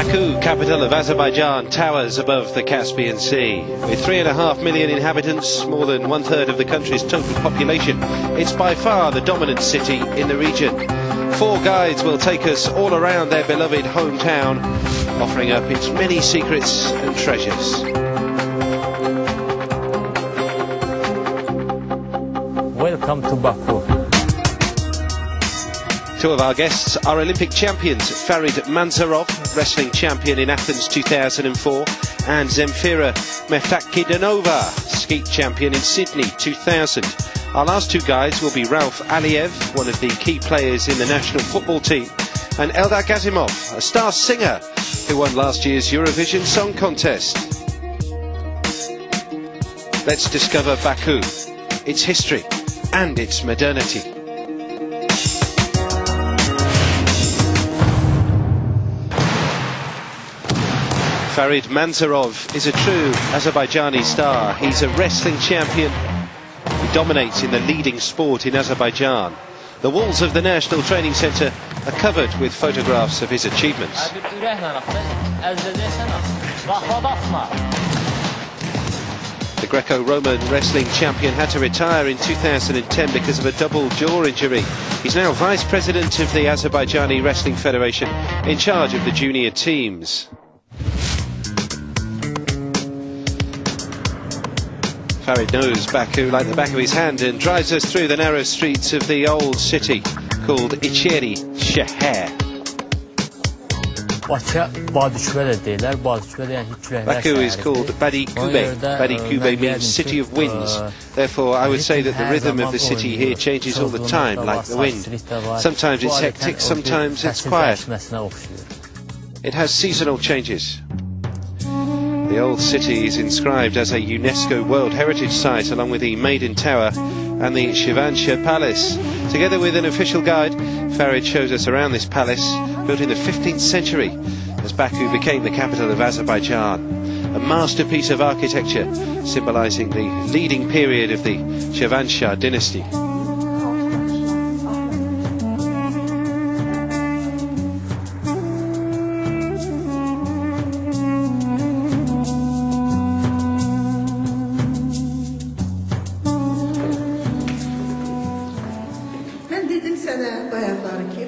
Baku, capital of Azerbaijan, towers above the Caspian Sea. With 3.5 million inhabitants, more than 1/3 of the country's total population, it's by far the dominant city in the region. 4 guides will take us all around their beloved hometown, offering up its many secrets and treasures. Welcome to Baku. 2 of our guests are Olympic champions, Farid Manzarov, wrestling champion in Athens 2004, and Zemfira Meftakidonova, skeet champion in Sydney 2000. Our last 2 guides will be Ralph Aliyev, one of the key players in the national football team, and Eldar Gazimov, a star singer who won last year's Eurovision Song Contest. Let's discover Baku, its history and its modernity. Farid Manzarov is a true Azerbaijani star. He's a wrestling champion. He dominates in the leading sport in Azerbaijan. The walls of the National Training Centre are covered with photographs of his achievements. The Greco-Roman wrestling champion had to retire in 2010 because of a double jaw injury. He's now Vice President of the Azerbaijani Wrestling Federation, in charge of the junior teams. Farid knows Baku like the back of his hand and drives us through the narrow streets of the old city called İçeri Şehir. Baku is called Badikube. Badikube means city of winds. Therefore, I would say that the rhythm of the city here changes all the time, like the wind. Sometimes it's hectic, sometimes it's quiet. It has seasonal changes. The old city is inscribed as a UNESCO World Heritage Site along with the Maiden Tower and the Shivansha Palace. Together with an official guide, Farid shows us around this palace, built in the 15th century as Baku became the capital of Azerbaijan. A masterpiece of architecture symbolising the leading period of the Shivansha dynasty.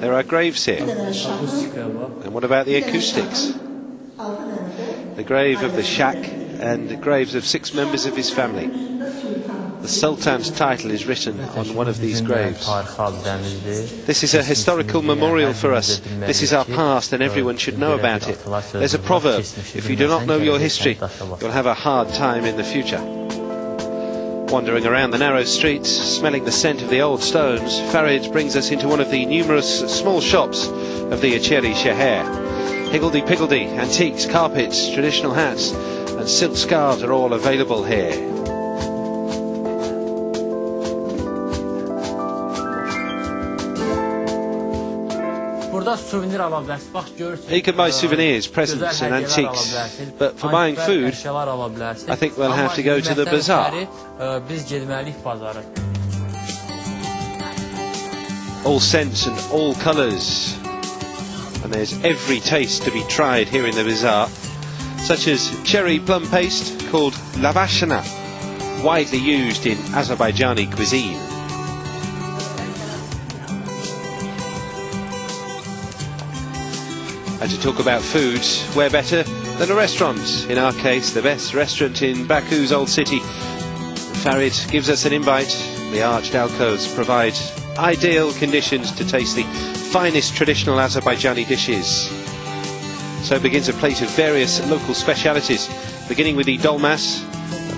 There are graves here. And what about the acoustics? The grave of the Shah and the graves of 6 members of his family. The Sultan's title is written on one of these graves. This is a historical memorial for us. This is our past and everyone should know about it. There's a proverb, if you do not know your history, you'll have a hard time in the future. Wandering around the narrow streets, smelling the scent of the old stones, Farid brings us into one of the numerous small shops of the İçeri Şehir. Higgledy-piggledy, antiques, carpets, traditional hats and silk scarves are all available here. You can buy souvenirs, presents and antiques, but for buying food, I think we'll have to go to the bazaar. All scents and all colours, and there's every taste to be tried here in the bazaar, such as cherry plum paste called lavashana, widely used in Azerbaijani cuisine. And to talk about food, where better than a restaurant? In our case, the best restaurant in Baku's old city. Farid gives us an invite. The arched alcoves provide ideal conditions to taste the finest traditional Azerbaijani dishes. So begins a plate of various local specialities, beginning with the dolmas,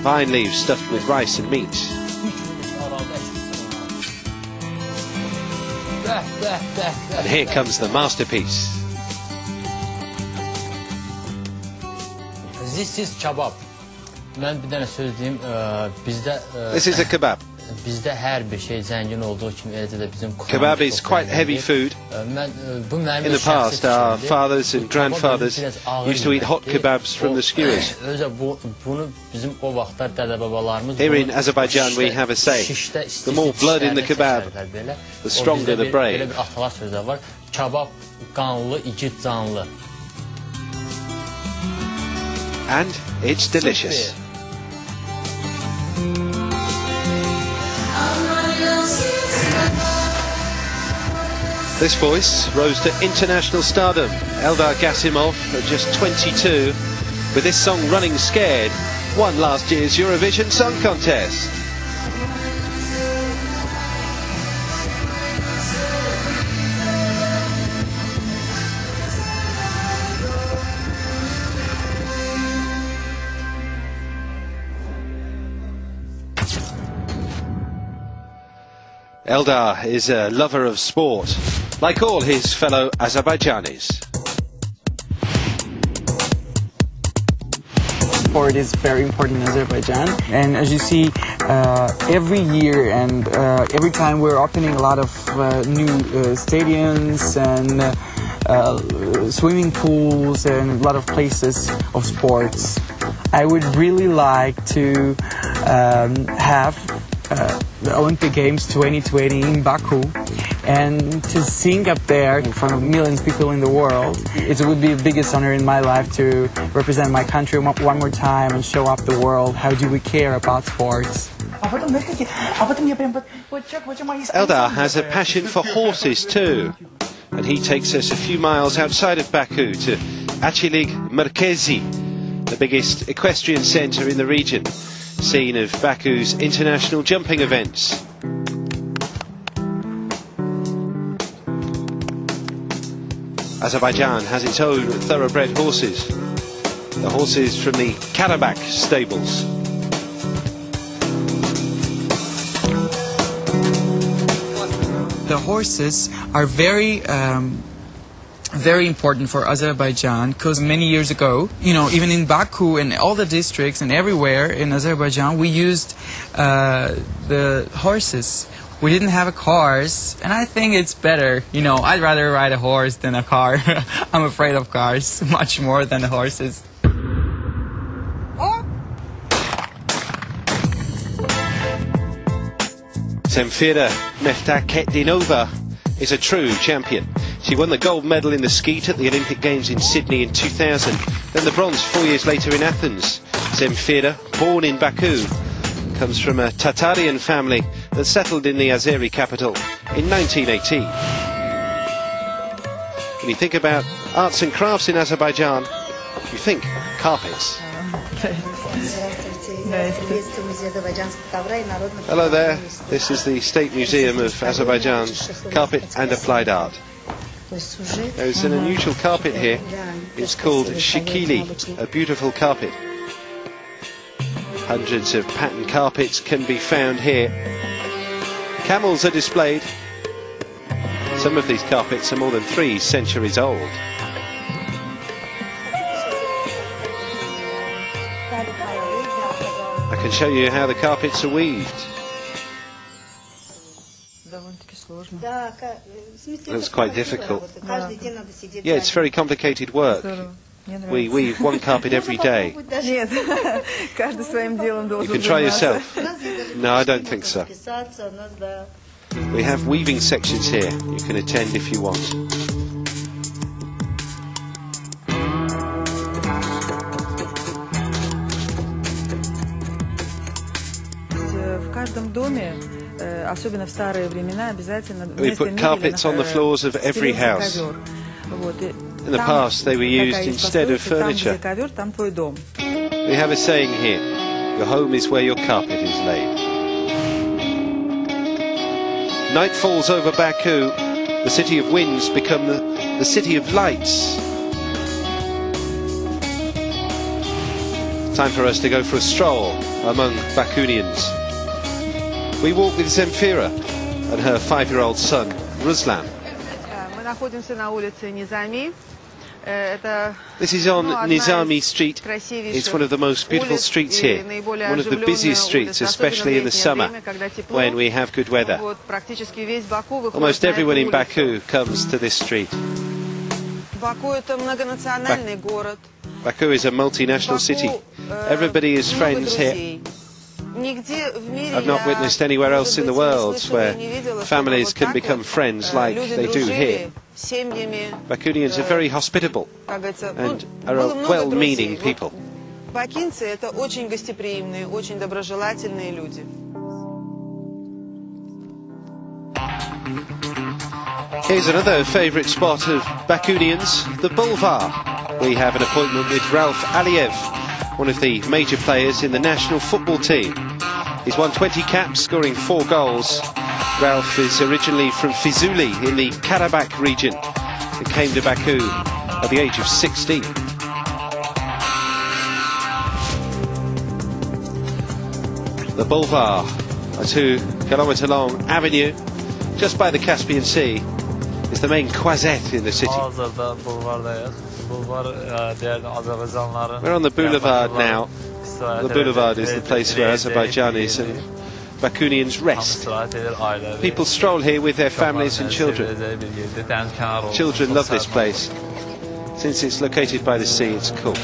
vine leaves stuffed with rice and meat. And here comes the masterpiece. This is kebab. This is a kebab. Kebab is quite heavy food. In the past, our fathers and grandfathers used to eat hot kebabs from the skewers. Here in Azerbaijan we have a saying, the more blood in the kebab, the stronger the brave. and it's delicious. This voice rose to international stardom. Eldar Gasimov, at just 22, with this song Running Scared, won last year's Eurovision Song Contest. Eldar is a lover of sport, like all his fellow Azerbaijanis. Sport is very important in Azerbaijan, and as you see, every year and every time we're opening a lot of new stadiums and swimming pools and a lot of places of sports. I would really like to have the Olympic Games 2020 in Baku, and to sing up there in front of millions of people in the world. It would be the biggest honor in my life to represent my country one more time and show up the world how do we care about sports. Eldar has a passion for horses too, and he takes us a few miles outside of Baku to Achilig Merkezi, the biggest equestrian centre in the region, scene of Baku's international jumping events. Azerbaijan has its own thoroughbred horses, the horses from the Karabakh stables. The horses are very important for Azerbaijan, because many years ago, you know, even in Baku and all the districts and everywhere in Azerbaijan, we used the horses. We didn't have cars, and I think it's better. You know, I'd rather ride a horse than a car. I'm afraid of cars much more than the horses. Zemfira Meftaketdinova is a true champion. She won the gold medal in the skeet at the Olympic Games in Sydney in 2000, then the bronze 4 years later in Athens. Zemfira, born in Baku, comes from a Tatarian family that settled in the Azeri capital in 1918. When you think about arts and crafts in Azerbaijan, you think carpets. Hello there, this is the State Museum of Azerbaijan's Carpet and Applied Art. There's an unusual carpet here. It's called shikili, a beautiful carpet. Hundreds of patterned carpets can be found here. Camels are displayed. Some of these carpets are more than 3 centuries old. I can show you how the carpets are weaved. That's quite difficult. Yeah, it's very complicated work. We weave one carpet every day. You can try yourself. No, I don't think so. We have weaving sections here. You can attend if you want. We put carpets on the floors of every house. In the past, they were used instead of furniture. We have a saying here, your home is where your carpet is laid. Night falls over Baku, the city of winds become the city of lights. Time for us to go for a stroll among Bakunians. We walk with Zemfira and her 5-year-old son, Ruslan. This is on Nizami Street. It's one of the most beautiful streets here, one of the busiest streets, especially in the summer when we have good weather. Almost everyone in Baku comes to this street. Baku is a multinational city. Everybody is friends here. I've not witnessed anywhere else in the world where families can become friends like they do here. Bakunians are very hospitable and are a well-meaning people. Бакинцы – это очень гостеприимные, очень доброжелательные люди. Here's another favourite spot of Bakunians, the Boulevard. We have an appointment with Ralph Aliyev, one of the major players in the national football team. He's won 20 caps, scoring 4 goals. Ralph is originally from Fizuli in the Karabakh region and came to Baku at the age of 16. The Boulevard, a 2-kilometre long avenue just by the Caspian Sea, is the main croisette in the city. We're on the boulevard now. The boulevard is the place where Azerbaijanis and Bakunians rest. People stroll here with their families and children. Children love this place. Since it's located by the sea, it's cool.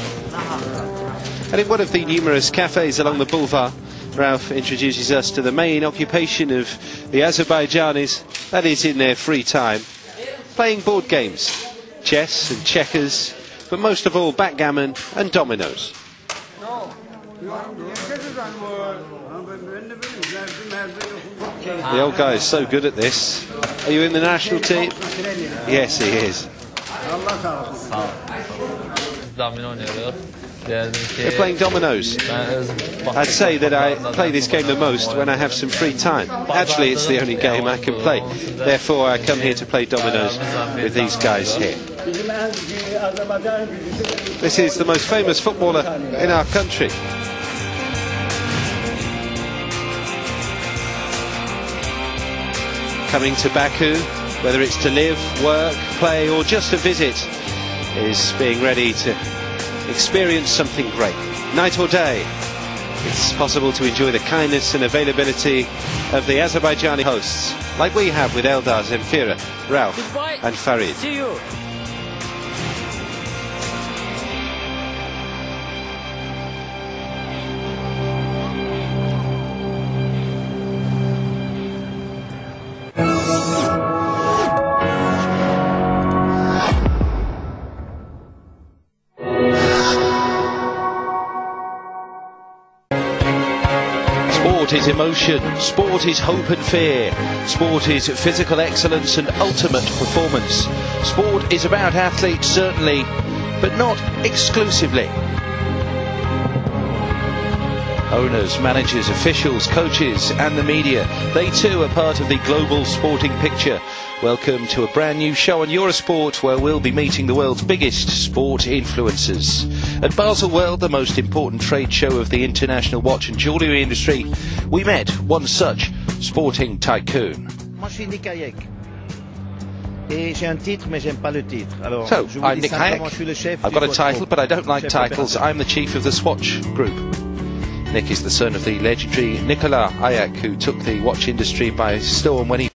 And in one of the numerous cafes along the boulevard, Ralph introduces us to the main occupation of the Azerbaijanis, that is in their free time, playing board games, chess and checkers, but most of all backgammon and dominoes. The old guy is so good at this. Are you in the national team? Yes, he is. We're playing dominoes. I'd say that I play this game the most when I have some free time. Actually, it's the only game I can play. Therefore, I come here to play dominoes with these guys here. This is the most famous footballer in our country. Coming to Baku, whether it's to live, work, play or just to visit, is being ready to experience something great. Night or day, it's possible to enjoy the kindness and availability of the Azerbaijani hosts, like we have with Eldar, Zemfira, Ralph and Farid. See you. Sport is emotion, sport is hope and fear, sport is physical excellence and ultimate performance. Sport is about athletes, certainly, but not exclusively. Owners, managers, officials, coaches and the media, they too are part of the global sporting picture. Welcome to a brand new show on Eurosport, where we'll be meeting the world's biggest sport influencers. At Basel World, the most important trade show of the international watch and jewellery industry, we met one such sporting tycoon. So, I'm Nick Hayek. I've got a title, but I don't like titles. I'm the chief of the Swatch Group. Nick is the son of the legendary Nicolas Hayek, who took the watch industry by storm when he